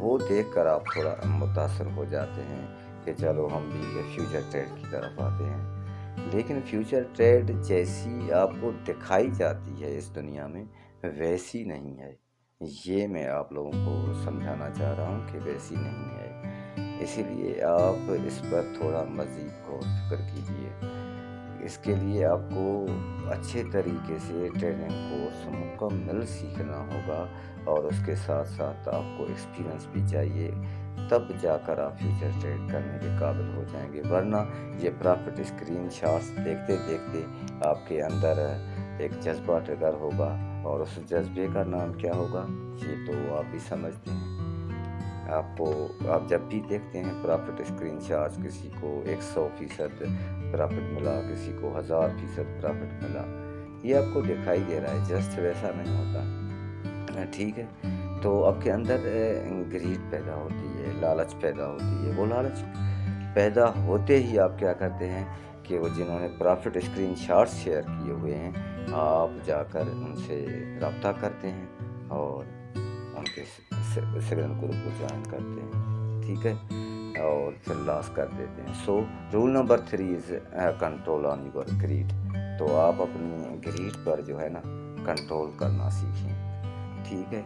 وہ دیکھ کر آپ تھوڑا متاثر ہو جاتے ہیں کہ چلو ہم بھی فیوچر ٹریڈ کی طرف آتے ہیں. لیکن فیوچر ٹریڈ جیسی آپ کو دکھائی جاتی ہے اس دنیا میں ویسی نہیں ہے. یہ میں آپ لوگوں کو سمجھانا چاہ رہا ہوں کہ ویسی نہیں ہے. اسی لیے آپ اس پر تھوڑا مزید غور فکر کیجیے. اس کے لیے آپ کو اچھے طریقے سے ٹریڈنگ کورس مکمل سیکھنا ہوگا اور اس کے ساتھ ساتھ آپ کو ایکسپیرئنس بھی چاہیے. تب جا کر آپ فیوچر ٹریڈ کرنے کے قابل ہو جائیں گے. ورنہ یہ پرافٹ اسکرین شاٹس دیکھتے دیکھتے آپ کے اندر ایک جذبہ ٹریگر ہوگا اور اس جذبے کا نام کیا ہوگا یہ تو آپ بھی سمجھتے ہیں. آپ جب بھی دیکھتے ہیں پرافٹ اسکرین شاٹس، کسی کو 100% پرافٹ ملا، کسی کو 1000% پرافٹ ملا، یہ آپ کو دکھائی دے رہا ہے، جسٹ ویسا نہیں ہوتا. ٹھیک ہے، تو آپ کے اندر گریڈ پیدا ہوتی ہے، لالچ پیدا ہوتی ہے. وہ لالچ پیدا ہوتے ہی آپ کیا کرتے ہیں کہ وہ جنہوں نے پرافٹ اسکرین شاٹس شیئر کیے ہوئے ہیں آپ جا کر ان سے رابطہ کرتے ہیں اور ان کے سیگنل گروپ کو جوائن کرتے ہیں. ٹھیک ہے، اور پھر لاس کر دیتے ہیں. So rule number 3 is control on your greed. تو آپ اپنی گریڈ پر جو ہے نا کنٹرول کرنا سیکھیں. ٹھیک ہے،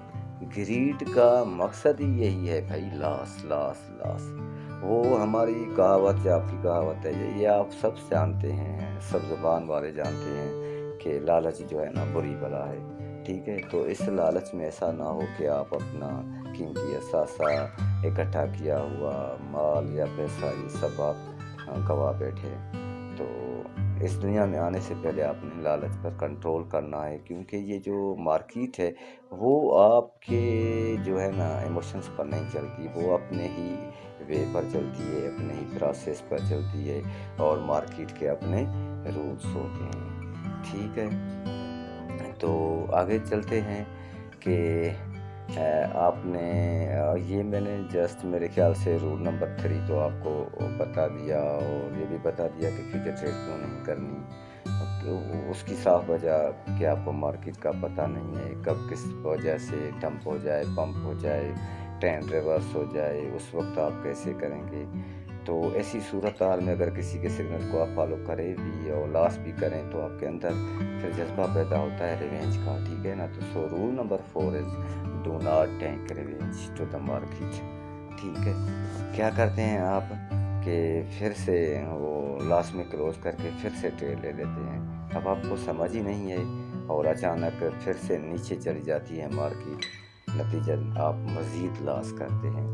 گریڈ کا مقصد ہی یہی ہے بھائی، لاس لاس لاس. وہ ہماری کہاوت یا آپ کی کہاوت ہے، یہ آپ سب جانتے ہیں، سب زبان والے جانتے ہیں کہ لالچ جو ہے نا بری بلا ہے. ٹھیک ہے، تو اس لالچ میں ایسا نہ ہو کہ آپ اپنا قیمتی اثاثہ اکٹھا کیا ہوا مال یا پیسہ یہ سب آپ گوا بیٹھے. تو اس دنیا میں آنے سے پہلے آپ نے لالچ پر کنٹرول کرنا ہے، کیونکہ یہ جو مارکیٹ ہے وہ آپ کے جو ہے نا ایموشنز پر نہیں چلتی، وہ اپنے ہی وے پر چلتی ہے، اپنے ہی پروسیس پر چلتی ہے اور مارکیٹ کے اپنے رولز ہوتے ہیں. ٹھیک ہے، تو آگے چلتے ہیں کہ آپ نے یہ میں نے جسٹ میرے خیال سے رول نمبر 3 تو آپ کو بتا دیا اور یہ بھی بتا دیا کہ فیوچر ٹریڈ کیوں نہیں کرنی. تو اس کی صاف وجہ کہ آپ کو مارکیٹ کا پتہ نہیں ہے، کب کس وجہ سے ڈمپ ہو جائے، پمپ ہو جائے، ٹرینڈ ریورس ہو جائے، اس وقت آپ کیسے کریں گے. تو ایسی صورتحال میں اگر کسی کے سگنل کو آپ فالو کریں بھی اور لاس بھی کریں تو آپ کے اندر پھر جذبہ پیدا ہوتا ہے ریونج کا. ٹھیک ہے نا، تو so rule number 4 is do not take revenge to the market. ٹھیک ہے، کیا کرتے ہیں آپ کہ پھر سے وہ لاس میں کلوز کر کے پھر سے ٹریڈ لے لیتے ہیں. اب آپ کو سمجھ ہی نہیں ہے اور اچانک پھر سے نیچے چلی جاتی ہے مارکیٹ، نتیجہ آپ مزید لاس کرتے ہیں.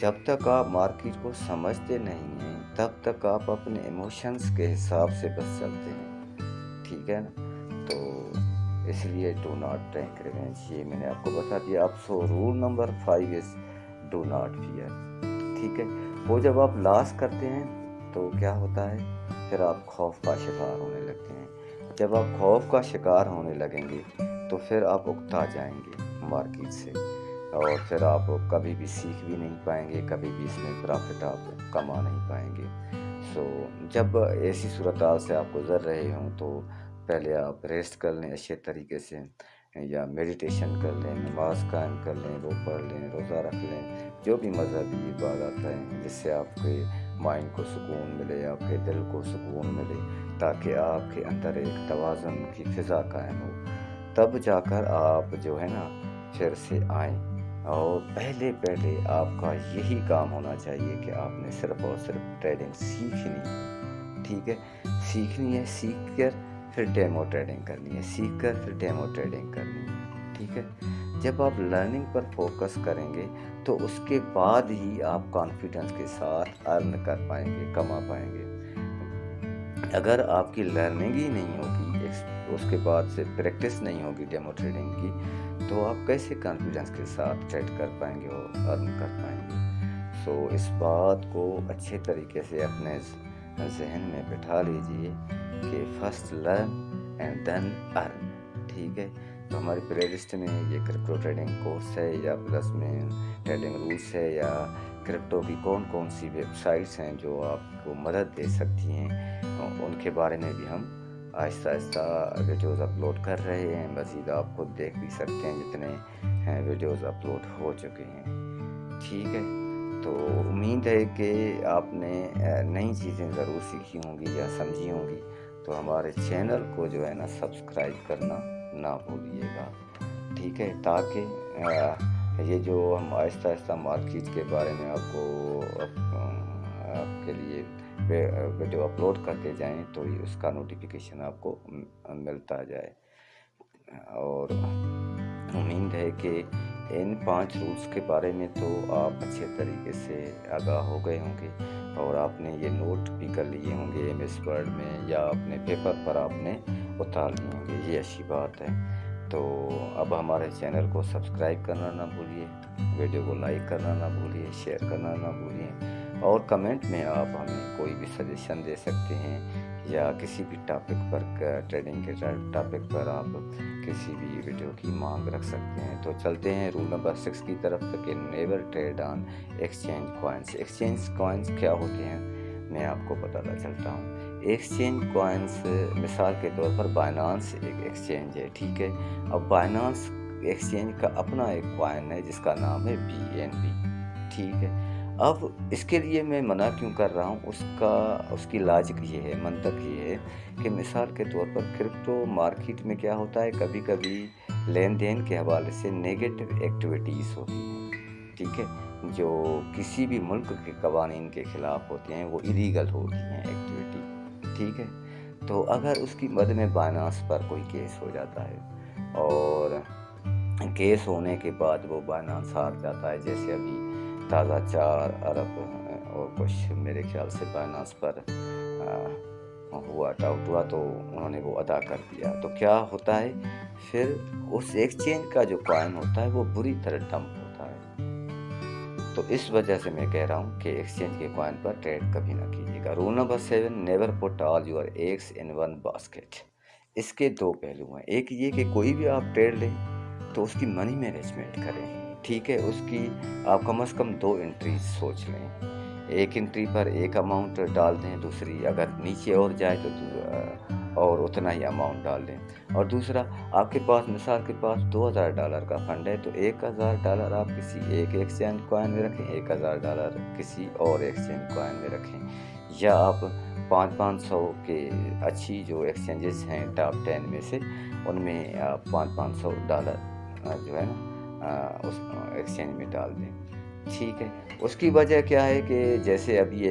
جب تک آپ مارکیٹ کو سمجھتے نہیں ہیں تب تک آپ اپنے ایموشنز کے حساب سے بس چلتے ہیں. ٹھیک ہے نا، تو اس لیے ڈو ناٹ ٹیک ریونج یہ میں نے آپ کو بتا دیا. اب so rule number 5 is do not fear. ٹھیک ہے، وہ جب آپ لاس کرتے ہیں تو کیا ہوتا ہے، پھر آپ خوف کا شکار ہونے لگتے ہیں. جب آپ خوف کا شکار ہونے لگیں گے تو پھر آپ اکتا جائیں گے مارکیٹ سے اور پھر آپ کبھی بھی سیکھ بھی نہیں پائیں گے، کبھی بھی اس میں پرافٹ آپ کما نہیں پائیں گے. سو جب ایسی صورتحال سے آپ گزر رہے ہوں تو پہلے آپ ریسٹ کر لیں اچھے طریقے سے، یا میڈیٹیشن کر لیں، نماز قائم کر لیں، وہ پڑھ لیں، روزہ رکھ لیں، جو بھی مذہبی عبادت ہیں جس سے آپ کے مائنڈ کو سکون ملے، آپ کے دل کو سکون ملے، تاکہ آپ کے اندر ایک توازن کی فضا قائم ہو. تب جا کر آپ جو ہے نا پھر سے آئیں. اور پہلے آپ کا یہی کام ہونا چاہیے کہ آپ نے صرف اور صرف ٹریڈنگ سیکھنی ہے. ٹھیک ہے، سیکھنی ہے، سیکھ کر پھر ڈیمو ٹریڈنگ کرنی ہے، سیکھ کر پھر ڈیمو ٹریڈنگ کرنی ہے. ٹھیک ہے، جب آپ لرننگ پر فوکس کریں گے تو اس کے بعد ہی آپ کانفیڈنس کے ساتھ ارن کر پائیں گے، کما پائیں گے. اگر آپ کی لرننگ ہی نہیں ہوگی، اس کے بعد سے پریکٹس نہیں ہوگی ڈیمو ٹریڈنگ کی، تو آپ کیسے کانفیڈنس کے ساتھ ٹریڈ کر پائیں گے اور ارن کر پائیں گے. سو اس بات کو اچھے طریقے سے اپنے ذہن میں بٹھا لیجئے کہ فرسٹ لرن اینڈ دین ارن. ٹھیک ہے، تو ہماری پلے لسٹ میں یہ کرپٹو ٹریڈنگ کورس ہے، یا پلس میں ٹریڈنگ رولس ہے، یا کرپٹو کی کون سی ویب سائٹس ہیں جو آپ کو مدد دے سکتی ہیں، ان کے بارے میں بھی ہم آہستہ آہستہ ویڈیوز اپلوڈ کر رہے ہیں. مزید آپ خود دیکھ بھی سکتے ہیں جتنے ویڈیوز اپلوڈ ہو چکے ہیں، ٹھیک ہے۔ تو امید ہے کہ آپ نے نئی چیزیں ضرور سیکھی ہوں گی یا سمجھی ہوں گی، تو ہمارے چینل کو جو ہے نا سبسکرائب کرنا نہ بھولیے گا، ٹھیک ہے، تاکہ یہ جو ہم آہستہ آہستہ مارکیٹ کے بارے میں آپ کے لیے ویڈیو اپلوڈ کرتے جائیں تو اس کا نوٹیفیکیشن آپ کو ملتا جائے۔ اور امید ہے کہ ان 5 رولز کے بارے میں تو آپ اچھے طریقے سے آگاہ ہو گئے ہوں گے، اور آپ نے یہ نوٹ بھی کر لیے ہوں گے MS ورڈ میں، یا اپنے پیپر پر آپ نے اتار لیے ہوں گے، یہ اچھی بات ہے۔ تو اب ہمارے چینل کو سبسکرائب کرنا نہ بھولیے، ویڈیو کو لائک کرنا نہ بھولیے، شیئر کرنا نہ بھولیے، اور کمنٹ میں آپ ہمیں کوئی بھی سجیشن دے سکتے ہیں، یا کسی بھی ٹاپک پر، ٹریڈنگ کے ٹاپک پر آپ کسی بھی ویڈیو کی مانگ رکھ سکتے ہیں۔ تو چلتے ہیں رول نمبر 6 کی طرف کہ نیور ٹریڈ آن ایکسچینج کوائنس۔ ایکسچینج کوائنس کیا ہوتے ہیں میں آپ کو بتاتا چلتا ہوں۔ ایکسچینج کوائنس مثال کے طور پر بائنانس ایک ایکسچینج ہے، ٹھیک ہے۔ اب بائنانس ایکسچینج کا اپنا ایک کوائن ہے جس کا نام ہے BNB، ٹھیک ہے۔ اب اس کے لیے میں منع کیوں کر رہا ہوں، اس کی لاجک یہ ہے، منطق یہ ہے کہ مثال کے طور پر کرپٹو مارکیٹ میں کیا ہوتا ہے، کبھی کبھی لین دین کے حوالے سے نیگیٹو ایکٹیویٹیز ہوتی ہیں، ٹھیک ہے، جو کسی بھی ملک کے قوانین کے خلاف ہوتے ہیں، وہ الیگل ہوتی ہیں ایکٹیویٹی، ٹھیک ہے۔ تو اگر اس کی مد میں بائنانس پر کوئی کیس ہو جاتا ہے، اور کیس ہونے کے بعد وہ بائنانس ہار جاتا ہے، جیسے ابھی تازہ 4 ارب اور کچھ میرے خیال سے بائنانس پر ڈاؤٹ ہوا، تو انہوں نے وہ ادا کر دیا، تو کیا ہوتا ہے پھر اس ایکسچینج کا جو کوائن ہوتا ہے وہ بری طرح ڈمپ ہوتا ہے۔ تو اس وجہ سے میں کہہ رہا ہوں کہ ایکسچینج کے کوائن پر ٹریڈ کبھی نہ کیجیے گا۔ Rule number 7، never put all your eggs in one basket. اس کے 2 پہلو ہیں، ایک یہ کہ کوئی بھی آپ ٹریڈ لیں تو اس کی منی مینجمنٹ کریں، ٹھیک ہے، اس کی آپ کم از کم 2 انٹریز سوچ لیں، ایک انٹری پر ایک اماؤنٹ ڈال دیں، دوسری اگر نیچے اور جائے تو اور اتنا ہی اماؤنٹ ڈال دیں، اور دوسرا آپ کے پاس مثال کے پاس $2000 کا فنڈ ہے تو $1000 آپ کسی ایک ایکسچینج کوائن میں رکھیں، $1000 کسی اور ایکسچینج کوائن میں رکھیں، یا آپ 500 کے اچھی جو ایکسچینجز ہیں ٹاپ 10 میں سے، ان میں آپ $500 جو ہے نا اس ایکسچینج میں ڈال دیں، ٹھیک ہے۔ اس کی وجہ کیا ہے کہ جیسے ابھی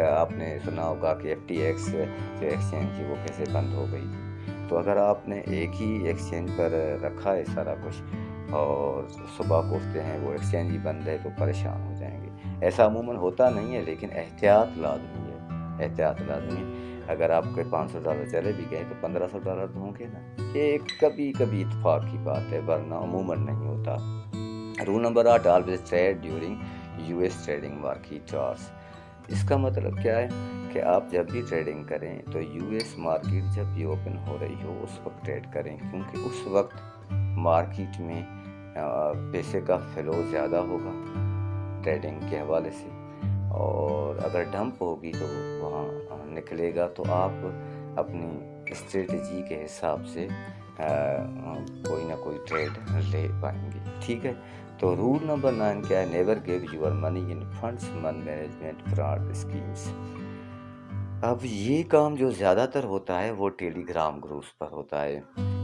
آپ نے سنا ہوگا کہ FTX جو ایکسچینج تھی وہ کیسے بند ہو گئی تھی، تو اگر آپ نے ایک ہی ایکسچینج پر رکھا ہے سارا کچھ، اور صبح کو اٹھتے ہیں وہ ایکسچینج ہی بند ہے، تو پریشان ہو جائیں گے۔ ایسا عموماً ہوتا نہیں ہے، لیکن احتیاط لازمی ہے، احتیاط لازمی ہے۔ اگر آپ کے $500 چلے بھی گئے تو $1500 تو ہوں گے نا، یہ کبھی کبھی اتفاق کی بات ہے، ورنہ عموماً نہیں ہوتا۔ Rule number 8، always trade during US trading market hours. اس کا مطلب کیا ہے کہ آپ جب بھی ٹریڈنگ کریں تو US مارکیٹ جب بھی اوپن ہو رہی ہو اس وقت ٹریڈ کریں، کیونکہ اس وقت مارکیٹ میں پیسے کا فلو زیادہ ہوگا ٹریڈنگ کے حوالے سے، اور اگر ڈمپ ہوگی تو وہاں نکلے گا، تو آپ اپنی اسٹریٹجی کے حساب سے کوئی نہ کوئی ٹریڈ لے پائیں گے، ٹھیک ہے۔ تو رول نمبر 9 کیا ہے، never give your money in funds management fraud schemes. اب یہ کام جو زیادہ تر ہوتا ہے وہ ٹیلی گرام گروپس پر ہوتا ہے،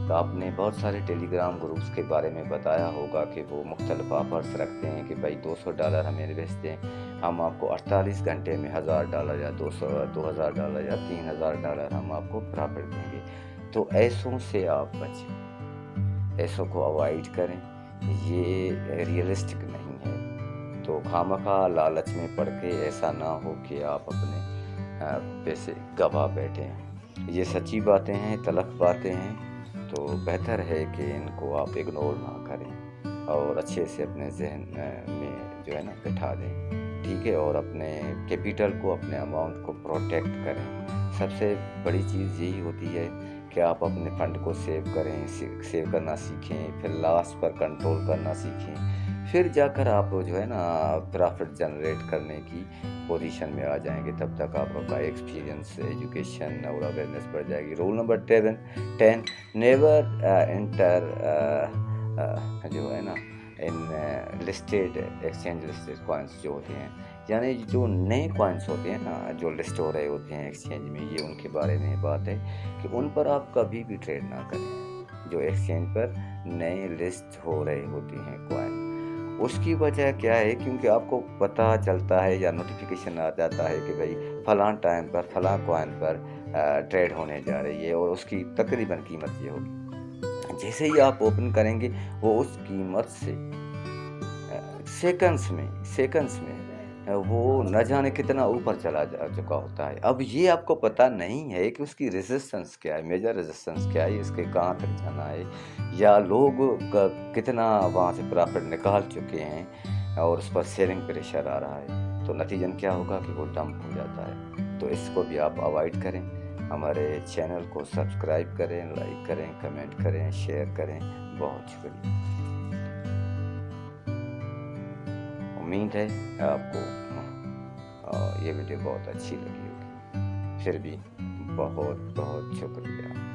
تو آپ نے بہت سارے ٹیلی گرام گروپس کے بارے میں بتایا ہوگا کہ وہ مختلف آفرز رکھتے ہیں کہ بھائی $200 ہمیں انویسٹ دیں، ہم آپ کو 48 گھنٹے میں $1000 یا $2000 یا $3000 ہم آپ کو پرافٹ دیں گے۔ تو ایسوں سے آپ بچیں، ایسوں کو اوائڈ کریں، یہ ریئلسٹک نہیں ہے۔ تو خواہ لالچ میں پڑ کے ایسا نہ ہو کہ آپ اپنے پیسے گوا بیٹھیں، یہ سچی باتیں ہیں، تلخ باتیں ہیں، تو بہتر ہے کہ ان کو آپ اگنور نہ کریں اور اچھے سے اپنے ذہن میں جو ہے نا بٹھا دیں، ٹھیک ہے، اور اپنے کیپیٹل کو، اپنے اماؤنٹ کو پروٹیکٹ کریں۔ سب سے بڑی چیز یہی ہوتی ہے کہ آپ اپنے فنڈ کو سیو کریں، سیو کرنا سیکھیں، پھر لاس پر کنٹرول کرنا سیکھیں، پھر جا کر آپ جو ہے نا پرافٹ جنریٹ کرنے کی پوزیشن میں آ جائیں گے۔ تب تک آپ کا ایکسپیرینس، ایجوکیشن اور اویئرنیس بڑھ جائے گی۔ رول نمبر 10، نیور انٹر جو ہے نا ان لسٹڈ ایکسچینج لسٹڈ کوائنس جو ہوتے ہیں، یعنی جو نئے کوائنس ہوتے ہیں نا جو لسٹ ہو رہے ہوتے ہیں ایکسچینج میں، یہ ان کے بارے میں بات ہے کہ ان پر آپ کبھی بھی ٹریڈ نہ کریں جو ایکسچینج پر نئے لسٹ ہو رہے ہوتے ہیں کوائن۔ اس کی وجہ کیا ہے؟ کیونکہ آپ کو پتہ چلتا ہے یا نوٹیفیکیشن آ جاتا ہے کہ بھائی فلاں ٹائم پر فلاں کوائن پر ٹریڈ ہونے جا رہی ہے اور اس کی تقریباً قیمت یہ ہوگی۔ جیسے ہی آپ اوپن کریں گے وہ اس قیمت سے سیکنڈز میں وہ نہ جانے کتنا اوپر چلا جا چکا ہوتا ہے۔ اب یہ آپ کو پتہ نہیں ہے کہ اس کی ریزسٹنس کیا ہے، میجر ریزسٹنس کیا ہے، اس کے کہاں تک جانا ہے، یا لوگ کتنا وہاں سے پرافٹ نکال چکے ہیں اور اس پر سیلنگ پریشر آ رہا ہے، تو نتیجن کیا ہوگا کہ وہ ڈمپ ہو جاتا ہے۔ تو اس کو بھی آپ اوائڈ کریں، ہمارے چینل کو سبسکرائب کریں، لائک کریں، کمنٹ کریں، شیئر کریں۔ بہت شکریہ۔ امید ہے آپ کو یہ ویڈیو بہت اچھی لگی ہوگی۔ پھر بھی بہت بہت شکریہ۔